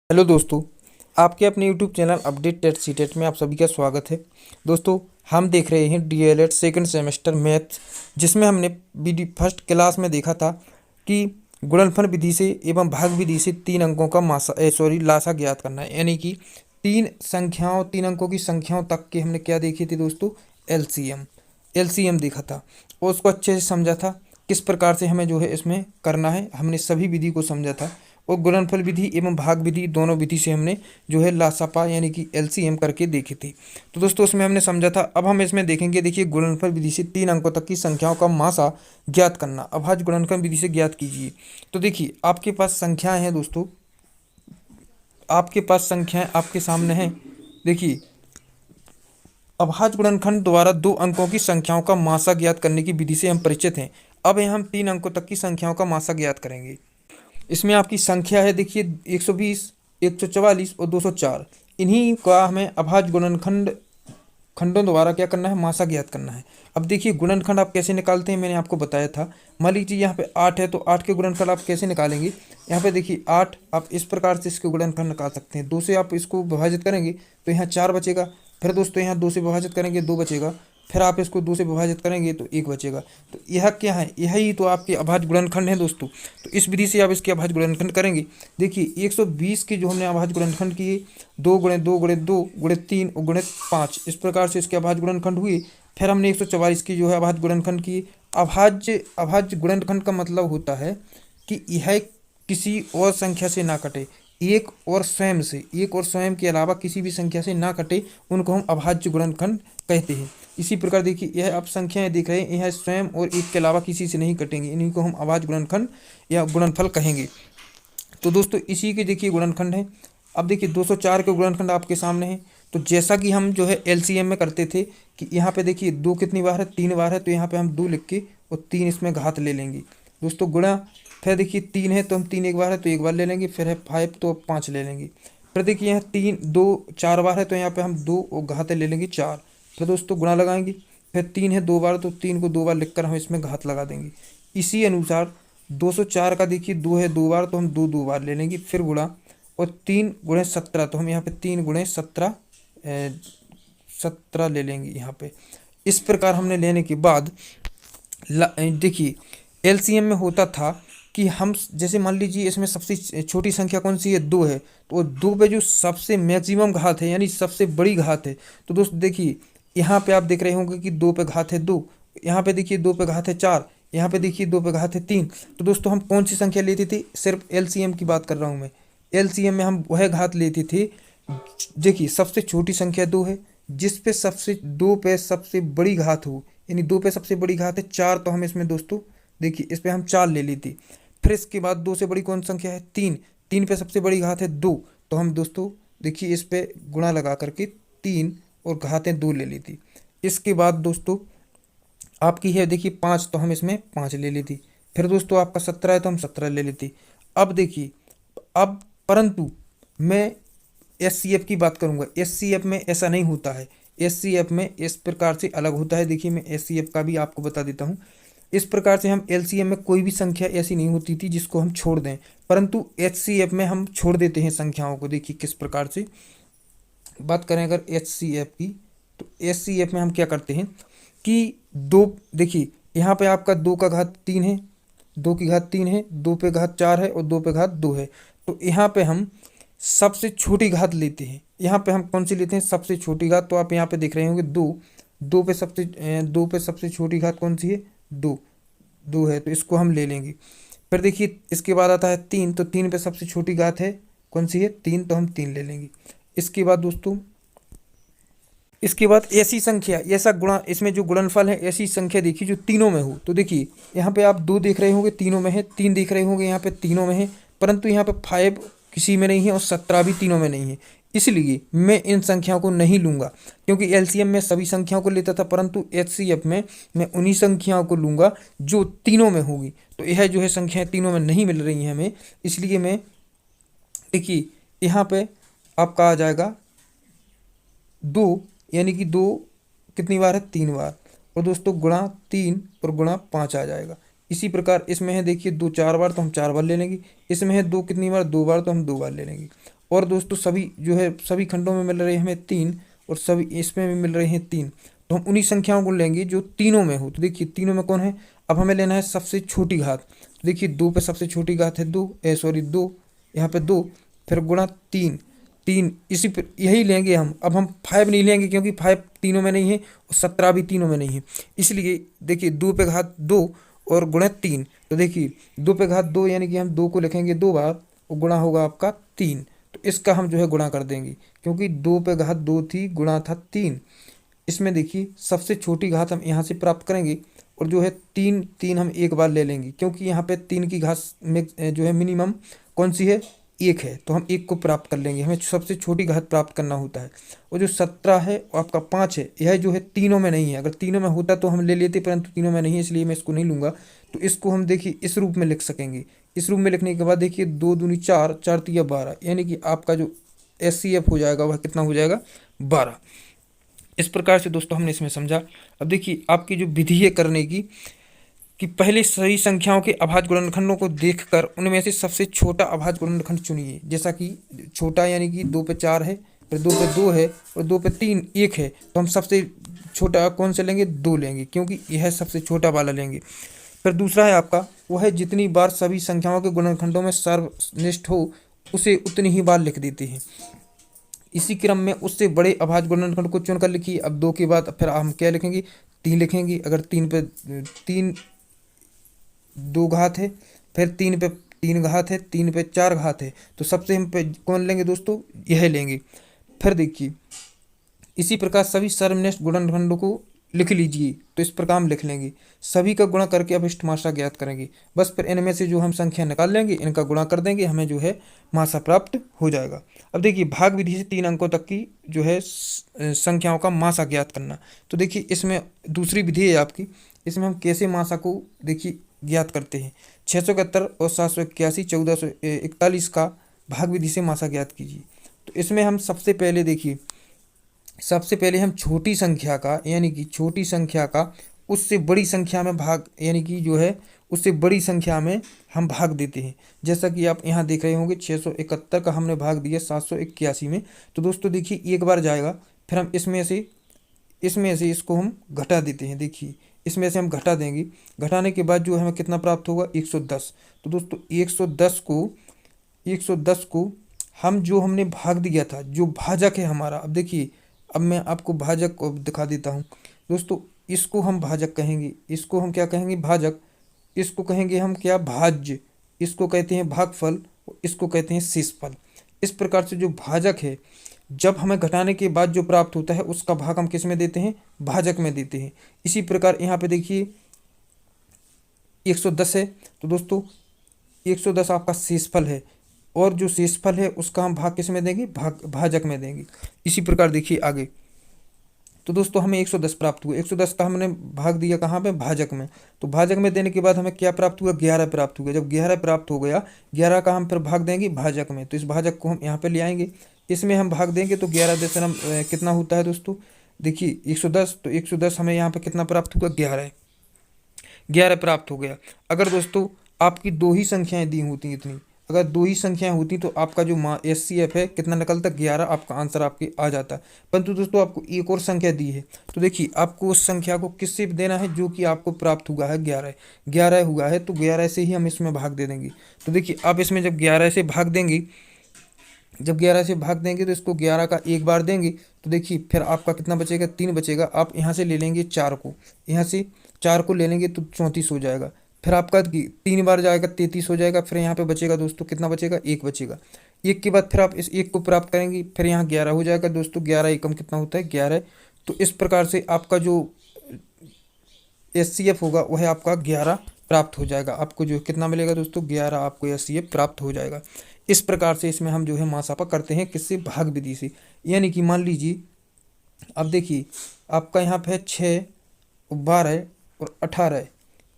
Hello दोस्तों, आपके अपने YouTube channel update TET C TET में आप सभी का स्वागत है। दोस्तों, हम देख रहे हैं डीएलएड सेकंड सेमेस्टर मैथ, जिसमें हमने बीडी फर्स्ट क्लास में देखा था कि गुणनफल विधि से एवं भाग विधि से तीन अंकों का लासा ज्ञात करना है। यानी कि तीन अंकों की संख्याओं तक के हमने क्या देखी थी दोस्तों? एलसीएम। एलसीएम देखा था और उसको अच्छे से समझा था किस प्रकार से हमें जो है इसमें करना है। हमने सभी विधि को समझा था और गुणनफल विधि एवं भाग विधि दोनों विधि से हमने जो है लासापा यानी कि एलसीएम करके देखी थी। तो दोस्तों उसमें हमने समझा था। अब हम इसमें देखेंगे, देखिए, गुणनफल विधि से तीन अंकों तक की संख्याओं का मासा ज्ञात करना। अभाज्य गुणनफल विधि से ज्ञात कीजिए। तो देखिए, आपके पास संख्याएं हैं दोस्तों, आपके पास संख्याएं आपके सामने हैं। देखिए, अभाज्य गुणनखंड द्वारा दो अंकों की संख्याओं का मासा ज्ञात करने की विधि से हम परिचित हैं। अब यहाँ हम तीन अंकों तक की संख्याओं का मासा ज्ञात करेंगे। इसमें आपकी संख्या है, देखिए, 120, 144 और 204। इन्हीं का हमें अभाज्य गुणनखंड खंडों द्वारा क्या करना है? मासा ज्ञात करना है। अब देखिए, गुणनखंड आप कैसे निकालते हैं, मैंने आपको बताया था। मान लीजिए यहाँ पे 8 है, तो 8 के गुणनखंड आप कैसे निकालेंगे? यहाँ पे देखिए 8, आप इस प्रकार से इसके गुणनखंड निकाल सकते हैं। 2 से आप इसको विभाजित करेंगे तो यहाँ 4 बचेगा। फिर दोस्तों यहाँ 2 से विभाजित करेंगे 2 बचेगा। फिर आप इसको 2 से विभाजित करेंगे तो 1 बचेगा। तो यह क्या है? यही तो आपके अभाज्य गुणनखंड है दोस्तों। तो इस विधि से आप इसके अभाज्य गुणनखंड करेंगे। देखिए, 120 के जो हमने अभाज्य गुणनखंड किए, 2 गुणे 2 गुणे 2 गुणे 3 और गुणे 5, इस प्रकार से इसके अभाज्य गुणनखंड हुए। फिर हमने 144 की जो है अभाज्य गुणनखंड किए। अभाज्य गुणनखंड का मतलब होता है कि यह किसी और संख्या से ना कटे, एक और स्वयं के अलावा किसी भी संख्या से ना कटे, उनको हम अभाज्य गुणनखंड कहते हैं। इसी प्रकार देखिए, यह आप संख्याएं देख रहे हैं, यह स्वयं और एक के अलावा किसी से नहीं कटेंगे, इन्हीं को हम अभाज्य गुणनखंड या गुणनफल कहेंगे। तो दोस्तों इसी के देखिए गुणनखंड है। अब देखिए 204 के गुणनखंड आपके सामने है। तो जैसा कि हम जो है एलसीएम में करते थे कि यहाँ पे देखिए 2 कितनी बार है? 3 बार है। तो यहाँ पे हम 2 लिख के और 3 इसमें घात ले लेंगे दोस्तों, गुणा। फिर देखिए 3 है तो हम 3 एक बार है तो एक बार ले लेंगे। फिर है 5 तो 5 ले लेंगे। फिर देखिए यहाँ 3 2 4 बार है तो यहाँ पे हम 2 और घातें ले लेंगे 4। फिर दोस्तों गुणा लगाएंगे। फिर 3 है 2 बार तो 3 को 2 बार लिखकर हम इसमें घात लगा देंगे। इसी अनुसार 204 का देखिए 2 है 2 बार तो हम 2 2 बार ले लेंगे। फिर गुणा, और 3 गुणे 17 तो हम यहाँ पे 3 गुणे 17 ले लेंगे यहाँ पे। इस प्रकार हमने लेने के बाद देखिए, एलसीएम में होता था कि हम जैसे मान लीजिए इसमें सबसे छोटी संख्या कौन सी है? 2 है। तो 2 पे जो सबसे मैक्सिमम घात है यानी सबसे बड़ी घात है, तो दोस्त देखिए यहाँ पे आप देख रहे होंगे कि 2 पे घात है 2, यहाँ पे देखिए 2 पे घात है 4, यहाँ पे देखिए 2 पे घात है 3। तो दोस्तों हम कौन सी संख्या लेते थे? सिर्फ एलसीएम की बात कर रहा हूँ मैं। एलसीएम में हम वह घात लेते थे, देखिए सबसे छोटी संख्या 2 है, जिस पे सबसे 2 पे सबसे बड़ी घात हो, यानी 2 पे सबसे बड़ी घात है 4, तो हम इसमें दोस्तों देखिए इस पे हम 4 ले लेते। फिर इसके बाद 2 से बड़ी कौन संख्या है? 3। 3 पे सबसे बड़ी घात है 2, तो हम दोस्तों देखिए इस पे गुणा लगा करके 3 और घातें 2 ले लेती। इसके बाद दोस्तों आपकी है देखिए 5, तो हम इसमें 5 ले लेती। फिर दोस्तों आपका 17 है तो हम 17 ले लेती। अब देखिए, अब परंतु मैं एससीएफ की बात करूंगा। एससीएफ में ऐसा नहीं होता है। एससीएफ में इस प्रकार से अलग होता है। देखिए मैं एससीएफ का भी आपको बता देता हूँ। इस प्रकार से हम एलसीएम में कोई भी संख्या ऐसी नहीं होती थी जिसको हम छोड़ दें, परंतु एचसीएफ में हम छोड़ देते हैं संख्याओं को। देखिए किस प्रकार से बात करें अगर एचसीएफ की, तो एचसीएफ में हम क्या करते हैं कि 2, देखिए यहाँ पे आपका 2 का घात 3 है, 2 की घात 3 है, 2 पे घात 4 है और 2 पे घात 2 है। तो यहाँ पे हम सबसे छोटी घात लेते हैं। यहाँ पे हम कौन सी लेते हैं? सबसे छोटी घात। तो आप यहाँ पे देख रहे होंगे 2, 2 पे सबसे छोटी घात कौन सी है? 2, 2 है तो इसको हम ले लेंगे। फिर देखिए इसके बाद आता है 3, तो 3 पे सबसे छोटी घात है कौन सी है? 3, तो हम 3 ले लेंगे। इसके बाद दोस्तों, इसके बाद ऐसी संख्या, ऐसा गुणा, इसमें जो गुणनफल है ऐसी संख्या देखिए जो तीनों में हो। तो देखिए यहाँ पे आप 2 देख रहे होंगे तीनों में है, 3 देख रहे होंगे यहाँ पे तीनों में है, परंतु यहाँ पे 5 किसी में नहीं है और 17 भी तीनों में नहीं है। इसलिए मैं इन संख्याओं को नहीं लूंगा, क्योंकि एलसीएम में सभी संख्याओं को लेता था, परंतु एचसीएफ में मैं उन्हीं संख्याओं को लूंगा जो तीनों में होगी। तो यह जो है संख्याएं तीनों में नहीं मिल रही हैं हमें, इसलिए मैं देखिए यहाँ पे आपका आ जाएगा 2, यानी कि 2 कितनी बार है? 3 बार। और दोस्तों गुणा 3 और गुणा 5 आ जाएगा। इसी प्रकार इसमें है देखिए 2 4 बार तो हम 4 बार ले लेंगे। इसमें है 2 कितनी बार? 2 बार तो हम 2 बार ले लेंगे। और दोस्तों सभी जो है सभी खंडों में मिल रहे हैं हमें 3 और सभी इसमें भी मिल रहे हैं 3। तो हम उन्हीं संख्याओं को लेंगे जो तीनों में हो। तो देखिए तीनों में कौन है, अब हमें लेना है सबसे छोटी घात। तो देखिए 2 पे सबसे छोटी घात है 2, सॉरी 2, यहाँ पे 2, फिर गुणा 3, 3 इसी पर यही लेंगे हम। अब हम 5 नहीं लेंगे क्योंकि 5 तीनों में नहीं है और 17 भी तीनों में नहीं है, इसलिए देखिए 2 पे घात 2 और गुणा 3। तो देखिए 2 पे घात 2 यानी कि हम 2 को लिखेंगे 2 बार और गुणा होगा आपका 3। तो इसका हम जो है गुणा कर देंगे क्योंकि 2 पे घात 2 थी, गुणा था 3। इसमें देखिए सबसे छोटी घात हम यहाँ से प्राप्त करेंगे और जो है 3, 3 हम एक बार ले लेंगे क्योंकि यहाँ पे 3 की घात में जो है मिनिमम कौन सी है, 1 है, तो हम 1 को प्राप्त कर लेंगे। हमें सबसे छोटी घात प्राप्त करना होता है। और जो 17 है वो आपका 5 है, यह जो है तीनों में नहीं है। अगर तीनों में होता तो हम ले लेते, परंतु तीनों में नहीं है इसलिए मैं इसको नहीं लूँगा। तो इसको हम देखिए इस रूप में लिख सकेंगे। इस रूप में लिखने के बाद देखिए 2 दूनी 4, 4 तिया 12, यानी कि आपका जो SCF हो जाएगा वह कितना हो जाएगा, 12। इस प्रकार से दोस्तों हमने इसमें समझा। अब देखिए आपकी जो विधि है करने की, कि पहले सही संख्याओं के अभाज्य गुणनखंडों को देखकर उनमें से सबसे छोटा अभाज्य गुणनखंड चुनिए। जैसा कि छोटा यानी कि 2 पे 4 है, फिर 2 पे 2 है और 2 पे 3 1 है, तो हम सबसे छोटा कौन से लेंगे, 2 लेंगे क्योंकि यह सबसे छोटा वाला लेंगे। फिर दूसरा है आपका वह है जितनी बार सभी संख्याओं के गुणनखंडों में सर्वनिष्ठ हो उसे उतनी ही बार लिख देते हैं। इसी क्रम में उससे बड़े अभाज्य गुणनखंड को चुनकर लिखिए। अब 2 के बाद फिर हम क्या लिखेंगे, 3 लिखेंगे। अगर 3 पे 3 2 घात है, फिर 3 पे 3 घात है, 3 पे 4 घात है, तो सबसे हम पे कौन लेंगे दोस्तों, यह लेंगे। फिर देखिए इसी प्रकार सभी सर्वनिष्ठ गुणनखंडों को लिख लीजिए। तो इस प्रकार हम लिख लेंगे, सभी का गुणा करके अभिष्ट मात्रा ज्ञात करेंगे। बस फिर इनमें से जो हम संख्या निकाल लेंगे, इनका गुणा कर देंगे, हमें जो है मात्रा प्राप्त हो जाएगा। अब देखिए भाग विधि से 3 अंकों तक की जो है संख्याओं का मात्रा ज्ञात करना। तो देखिए इसमें दूसरी विधि है आपकी, इसमें हम कैसे मात्रा को देखिए ज्ञात करते हैं। 671 और 781, 1441 का भाग विधि से मात्रा ज्ञात कीजिए। तो इसमें हम सबसे पहले देखिए, सबसे पहले हम छोटी संख्या का यानी कि छोटी संख्या का उससे बड़ी संख्या में भाग, यानी कि जो है उससे बड़ी संख्या में हम भाग देते हैं। जैसा कि आप यहाँ देख रहे होंगे 671 का हमने भाग दिया 781 में। तो दोस्तों देखिए एक बार जाएगा, फिर हम इसमें से इसको हम घटा देते हैं। देखिए इसमें से हम घटा देंगे, घटाने के बाद जो हमें कितना प्राप्त होगा, 110। तो दोस्तों 110 को हम जो हमने भाग दिया था, जो भाजक है हमारा, अब देखिए अब मैं आपको भाजक को दिखा देता हूँ दोस्तों। इसको हम भाजक कहेंगे, इसको हम क्या कहेंगे, भाजक। इसको कहेंगे हम क्या, भाज्य। इसको कहते हैं भागफल, इसको कहते हैं शेषफल। इस प्रकार से जो भाजक है, जब हमें घटाने के बाद जो प्राप्त होता है उसका भाग हम किस में देते हैं, भाजक में देते हैं। इसी प्रकार यहाँ पे देखिए 110 है, तो दोस्तों 110 आपका शेषफल है, और जो शेषफल है उसका हम भाग किस में देंगे, भाजक में देंगे। इसी प्रकार देखिए आगे, तो दोस्तों हमें 110 प्राप्त हुआ, 110 का हमने भाग दिया कहाँ पे, भाजक में। तो भाजक में देने के बाद हमें क्या प्राप्त हुआ, 11 प्राप्त हुआ। जब 11 प्राप्त हो गया, 11 का हम फिर भाग देंगे भाजक में। तो इस भाजक को हम यहाँ पे ले आएंगे, इसमें हम भाग देंगे तो 11 दशमलव हम कितना होता है दोस्तों, देखिए 110। तो 110 हमें यहाँ पे कितना प्राप्त हुआ, 11 प्राप्त हो गया। अगर दोस्तों आपकी 2 ही संख्याएं दी होती इतनी, अगर 2 ही संख्याएं होती तो आपका जो SCF है कितना निकलता, 11, आपका आंसर आपके आ जाता। परंतु दोस्तों आपको एक और संख्या दी है, तो देखिए आपको उस संख्या को किससे देना है, जो कि आपको प्राप्त हुआ है 11 हुआ है, तो 11 से ही हम इसमें भाग दे देंगे। तो देखिए आप इसमें जब 11 से भाग देंगे, तो इसको 11 का एक बार देंगे, तो देखिए फिर आपका कितना बचेगा, 3 बचेगा। आप यहाँ से ले लेंगे 4 को, यहाँ से 4 को ले लेंगे तो 34 हो जाएगा। फिर आपका 3 बार जाएगा, 33 हो जाएगा। फिर यहाँ पे बचेगा दोस्तों कितना बचेगा, 1 बचेगा। 1 के बाद फिर आप इस 1 को प्राप्त करेंगे, फिर यहाँ 11 हो जाएगा दोस्तों। 11 एकम कितना होता है, 11। तो इस प्रकार से आपका जो SCF होगा वह आपका 11 प्राप्त हो जाएगा। आपको जो कितना मिलेगा दोस्तों, 11 आपको SCF प्राप्त हो जाएगा। इस प्रकार से इसमें हम जो है मासापा करते हैं, किससे, भाग विधि से। यानी कि मान लीजिए अब देखिए आपका यहाँ पे 6, 12 और 18,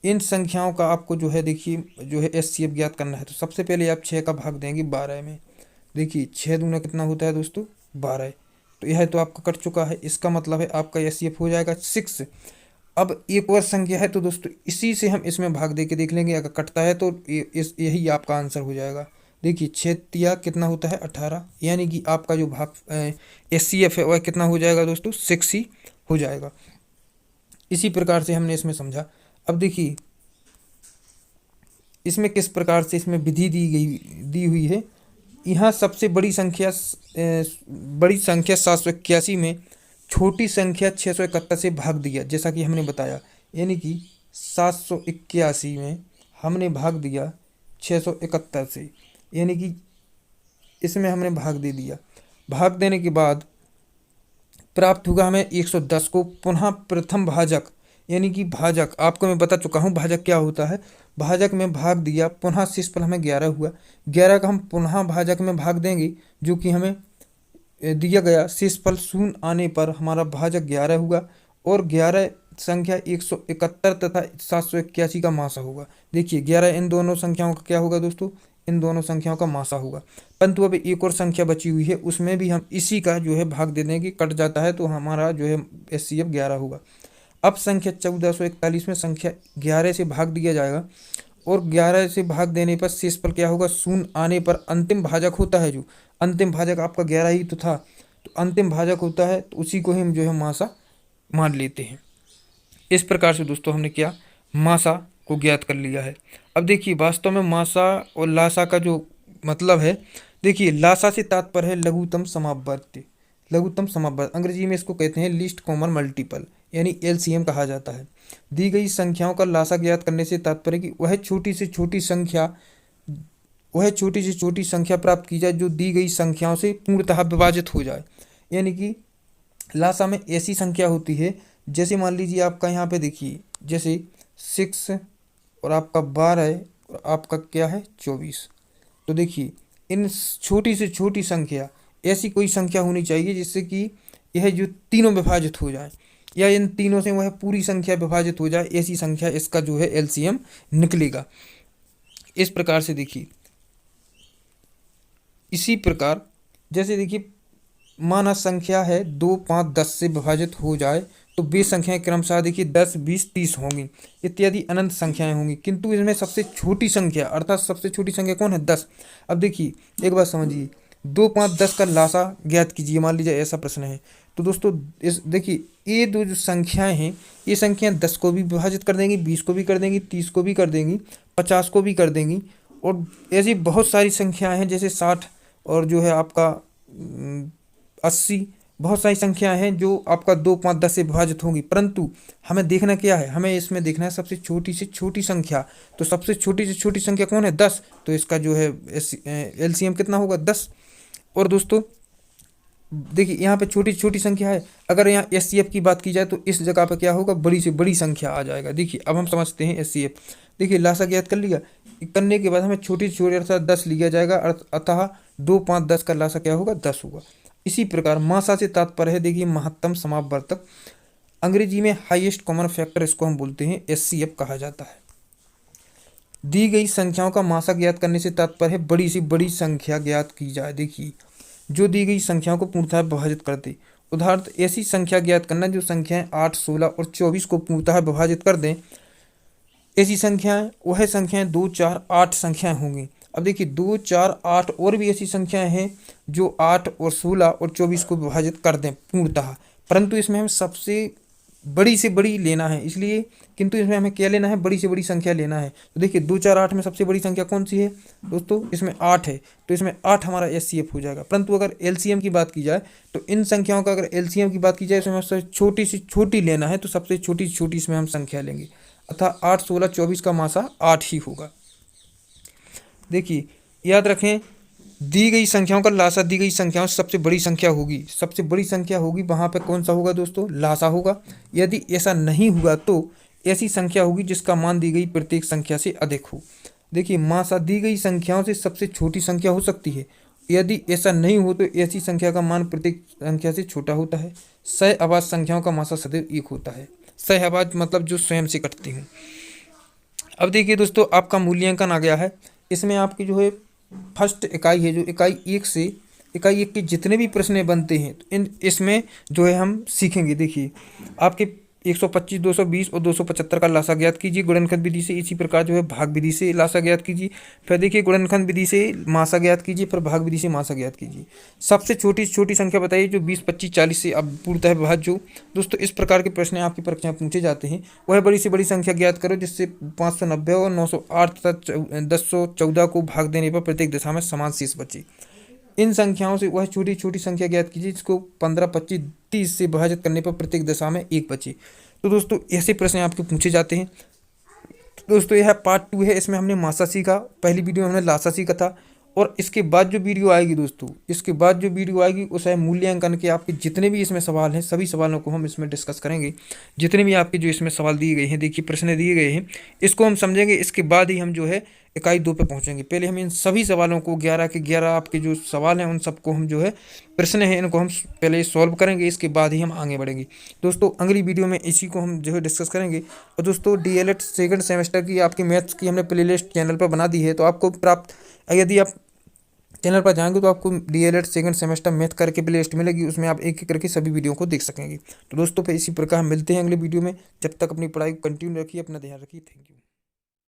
इन संख्याओं का आपको जो है देखिए जो है SCF ज्ञात करना है। तो सबसे पहले आप 6 का भाग देंगे 12 में। देखिए 6 दूना कितना होता है दोस्तों, 12। तो यह तो आपका कट चुका है, इसका मतलब है आपका SCF हो जाएगा 6। अब एक और संख्या है, तो दोस्तों इसी से हम इसमें भाग दे के देख लेंगे, अगर कटता है तो यही आपका आंसर हो जाएगा। देखिए 6 कितना होता है 18, यानी कि आपका जो भाग HCF है वह कितना हो जाएगा दोस्तों 6 ही हो जाएगा। इसी प्रकार से हमने इसमें समझा। अब देखिए इसमें किस प्रकार से इसमें विधि दी हुई है। यहाँ सबसे बड़ी संख्या 781 में छोटी संख्या 671 से भाग दिया, जैसा कि हमने बताया, यानी कि 781 में हमने भाग दिया 671 से, यानी कि इसमें हमने भाग दे दिया। भाग देने के बाद प्राप्त होगा हमें 110 को पुनः प्रथम भाजक, यानी कि भाजक आपको मैं बता चुका हूँ भाजक क्या होता है। भाजक में भाग दिया, पुनः शेषफल हमें 11 हुआ। 11 का हम पुनः भाजक में भाग देंगे, जो कि हमें दिया गया शेषफल 0 आने पर हमारा भाजक 11 हुआ, और 11 संख्या 171 तथा 781 का मासा होगा। देखिए 11 इन दोनों संख्याओं का क्या होगा दोस्तों, इन दोनों संख्याओं का मासा होगा। परंतु अब एक और संख्या बची हुई है, उसमें भी हम इसी का जो है भाग दे देंगे, कट जाता है तो हमारा जो है HCF 11 होगा। अब संख्या 1441 में संख्या 11 से भाग दिया जाएगा, और 11 से भाग देने पर शेषफल क्या होगा 0 आने पर अंतिम भाजक होता है, जो अंतिम भाजक आपका 11 ही तो था, तो अंतिम भाजक होता है, तो उसी को हम जो है मासा मान लेते हैं। इस प्रकार से दोस्तों हमने क्या मासा को ज्ञात कर लिया है। अब देखिए वास्तव में मासा और लासा का जो मतलब है, देखिए लासा से तात्पर्य है लघुत्तम समावर्ती। लघुत्तम समावर्त अंग्रेजी में इसको कहते हैं लीस्ट कॉमन मल्टीपल, यानी LCM कहा जाता है। दी गई संख्याओं का लासा ज्ञात करने से तात्पर्य कि वह छोटी से छोटी संख्या प्राप्त की जाए जो दी गई संख्याओं से पूर्णतः विभाजित हो जाए। यानी कि लासा में ऐसी संख्या होती है, जैसे मान लीजिए आपका यहाँ पे देखिए, जैसे 6 और आपका 12 और आपका क्या है 24। तो देखिए इन छोटी से छोटी संख्या ऐसी कोई संख्या होनी चाहिए जिससे कि यह जो तीनों विभाजित हो जाए, या इन तीनों से वह पूरी संख्या विभाजित हो जाए, ऐसी संख्या इसका जो है LCM निकलेगा। इस प्रकार से देखिए, इसी प्रकार जैसे देखिए माना संख्या है 2, 5, 10 से विभाजित हो जाए तो वे संख्याएं क्रमशः देखिए 10, 20, 30 होंगी, इत्यादि अनंत संख्याएं होंगी, किंतु इसमें सबसे छोटी संख्या अर्थात सबसे छोटी संख्या कौन है 10। अब देखिए एक बात समझिए, 2, 5, 10 का लासा ज्ञात कीजिए, मान लीजिए ऐसा प्रश्न है। तो दोस्तों इस देखिए ये दो जो संख्याएं हैं, ये संख्याएं 10 को भी विभाजित कर देंगी, 20 को भी कर देंगी, 30 को भी कर देंगी, 50 को भी कर देंगी, और ऐसी बहुत सारी संख्याएं हैं जैसे 60 और जो है आपका 80, बहुत सारी संख्याएं हैं जो आपका 2, 5, 10 से विभाजित होंगी। परंतु हमें देखना क्या है, हमें इसमें देखना है सबसे छोटी से छोटी संख्या। तो सबसे छोटी से छोटी संख्या कौन है 10, तो इसका जो है LCM कितना होगा 10। और दोस्तों देखिए यहाँ पे छोटी छोटी संख्या है, अगर यहाँ HCF की बात की जाए तो इस जगह पे क्या होगा बड़ी से बड़ी संख्या आ जाएगा। देखिए अब हम समझते हैं HCF। देखिए लासा ज्ञात कर लिया, करने के बाद हमें छोटी से छोटी अर्थात 10 लिया जाएगा, अतः 2, 5, 10 का लासा क्या होगा 10 होगा। इसी प्रकार मासा से तात्पर्य है देखिए महत्तम समावर्तक, अंग्रेजी में हाईएस्ट कॉमन फैक्टर, इसको हम बोलते हैं HCF कहा जाता है। दी गई संख्याओं का मासा ज्ञात करने से तात्पर्य है बड़ी से बड़ी संख्या ज्ञात की जाए। देखिए जो दी गई संख्याओं को पूर्णतः विभाजित कर दे। उदाहरण ऐसी संख्या ज्ञात करना जो संख्याएं 8, 16 और 24 को पूर्णतः विभाजित कर दें। ऐसी संख्याएं वह संख्याएं 2, 4, 8 संख्याएं होंगी। अब देखिए 2, 4, 8 और भी ऐसी संख्याएं हैं जो 8 और 16 और 24 को विभाजित कर दें पूर्णतः, परंतु इसमें हमें सबसे बड़ी से बड़ी लेना है, इसलिए किंतु इसमें हमें क्या लेना है बड़ी से बड़ी संख्या लेना है। तो देखिए 2, 4, 8 में सबसे बड़ी संख्या कौन सी है दोस्तों, इसमें 8 है, तो इसमें 8 हमारा HCF हो जाएगा। परंतु अगर LCM की बात की जाए तो इन संख्याओं का अगर LCM की बात की जाए तो हमें सबसे छोटी से छोटी लेना है, तो सबसे छोटी से छोटी इसमें हम संख्या लेंगे, अतः 8, 16, 24 का मासा 8 ही होगा। देखिए याद रखें, दी गई संख्याओं का लासा दी गई संख्याओं से सबसे बड़ी संख्या होगी, सबसे बड़ी संख्या होगी वहाँ पे कौन सा होगा दोस्तों लासा होगा। यदि ऐसा नहीं हुआ तो ऐसी संख्या होगी जिसका मान दी गई प्रत्येक संख्या से अधिक हो। देखिए मासा दी गई संख्याओं से सबसे छोटी संख्या हो सकती है, यदि ऐसा नहीं हो तो ऐसी संख्या का मान प्रत्येक संख्या से छोटा होता है। सह आवाज संख्याओं का मासा सदैव एक होता है। सह आवाज मतलब जो स्वयं से कटती हूँ। अब देखिए दोस्तों आपका मूल्यांकन आ गया है, इसमें आपकी जो है फर्स्ट इकाई है, जो इकाई 1 से इकाई 1 के जितने भी प्रश्न बनते हैं तो इसमें जो है हम सीखेंगे। देखिए आपके 125, 220 और 275 का लासा ज्ञात कीजिए गुणनखंड विधि से। इसी प्रकार जो है भाग विधि से लासा ज्ञात कीजिए। फिर देखिए गुणनखंड विधि से मासा ज्ञात कीजिए, फिर भाग विधि से मासा ज्ञात कीजिए। सबसे छोटी से छोटी संख्या बताइए जो 20, 25, 40 से अब पूर्णतः विभाज्य हो। दोस्तों इस प्रकार के प्रश्न आपकी परीक्षा में पूछे जाते हैं। वह बड़ी से बड़ी संख्या ज्ञात करो जिससे 590 और 908 तथा 1014 को भाग देने पर प्रत्येक दशा में समान शेष बचे। इन संख्याओं से वह छोटी छोटी संख्या ज्ञात कीजिए जिसको 15, 25, 30 से विभाजित करने पर प्रत्येक दशा में एक बचे। तो दोस्तों ऐसे प्रश्न आपके पूछे जाते हैं। तो दोस्तों यह पार्ट 2 है। इसमें हमने मासा सीखा, पहली वीडियो में हमने लासा सीखा था। और इसके बाद जो वीडियो आएगी दोस्तों, इसके बाद जो वीडियो आएगी उस है मूल्यांकन के आपके जितने भी इसमें सवाल हैं सभी सवालों को हम इसमें डिस्कस करेंगे। जितने भी आपके जो इसमें सवाल दिए गए हैं, देखिए प्रश्न दिए गए हैं, इसको हम समझेंगे। इसके बाद ही हम जो है इकाई 2 पे पहुंचेंगे। पहले हम इन सभी सवालों को 11 के 11 आपके जो सवाल हैं उन सबको हम जो है प्रश्न हैं इनको हम पहले सॉल्व करेंगे, इसके बाद ही हम आगे बढ़ेंगे। दोस्तों अगली वीडियो में इसी को हम जो है डिस्कस करेंगे। और दोस्तों डीएलएड सेकंड सेमेस्टर की आपकी मैथ्स की हमने प्लेलिस्ट चैनल पर बना दी है, तो आपको प्राप्त, यदि आप चैनल पर जाएंगे तो आपको डीएलएड सेकंड सेमेस्टर मैथ करके प्लेलिस्ट मिलेगी, उसमें आप एक एक करके सभी वीडियो को देख सकेंगे। तो दोस्तों फिर इसी प्रकार हम मिलते हैं अगले वीडियो में। जब तक अपनी पढ़ाई को कंटिन्यू रखिए, अपना ध्यान रखिए। Thank you.